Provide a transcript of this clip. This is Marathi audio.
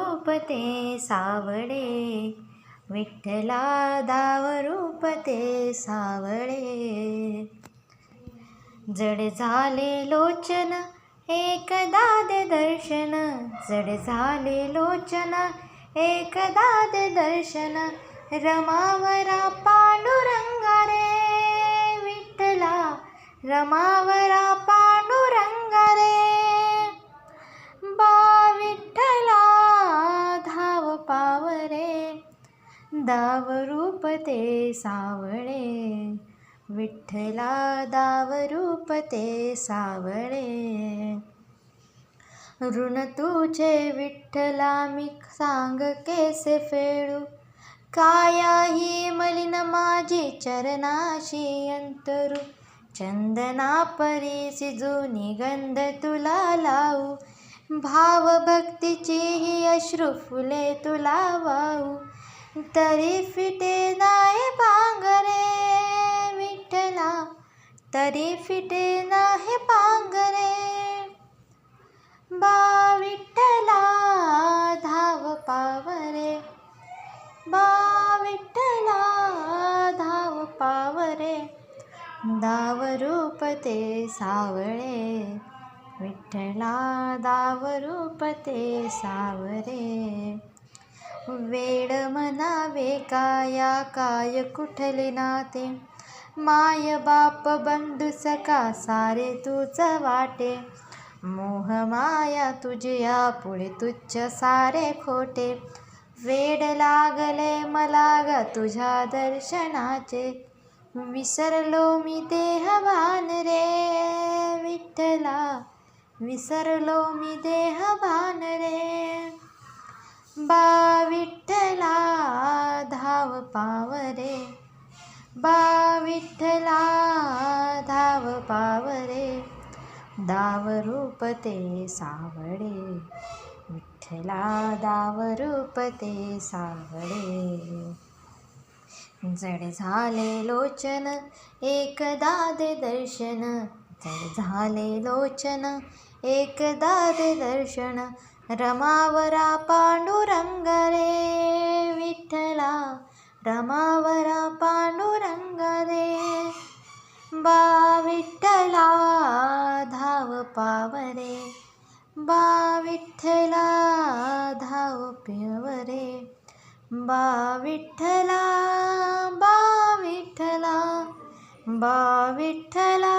रूप ते सावळे, विठ्ठला दाव रूप ते सावळे. जड झाले लोचन एकदा दे दर्शन, जड झाले लोचन एकदा दे दर्शन. रमावरा पांडुरंगा रे विठ्ठला, रमावरा पांडुरंगा रे. बा विठ्ठला धाव पावरे, दाव रूप ते सावळे, विठ्ठला दाव रूप ते सावळे. ऋण तुझे विठ्ठला मी सांग कैसे फेडू, काया ही मलिन माझी चरणाशी अंतरू. चंदना परी सिजूनी गंध तुला लावू, भाव भक्तीची ही अश्रू फुले तुला वाहू. तरी फिटे नाही पांघरे विठ्ठला, तरी फिटे नाही पांघरे. बा विठ्ठला धाव पावरे, बा विठ्ठला धाव पावरे. दाव रूप ते सावळे, विठ्ठला दाव रूप ते सावरे. वेड म्हणावे काया काय कुठले नाते, माय बाप बंधू सखा सारे तूच वाटे. मोह माया तुझ्या पुढे तुच्छ सारे खोटे, वेड लागले मला ग तुझ्या दर्शनाचे. विसरलो मी देहभान रे विठ्ठला, विसरलो मी देहभान रे. बा विठ्ठला धाव पावरे, बा विठ्ठला धाव पावरे. दाव रूप ते सावळे, विठ्ठला दाव रूप ते सावळे. जड झाले लोचन एकदा दे दर्शन, जड झाले लोचन एकदा दे दर्शन. रमावरा पांडुरंग रे विठ्ठला, रमावरा पांडुरंग रे. बा विठ्ठला धाव पावरे, बा विठ्ठला धाव पावरे. बा विठ्ठला, बा विठ्ठला, बा विठ्ठला.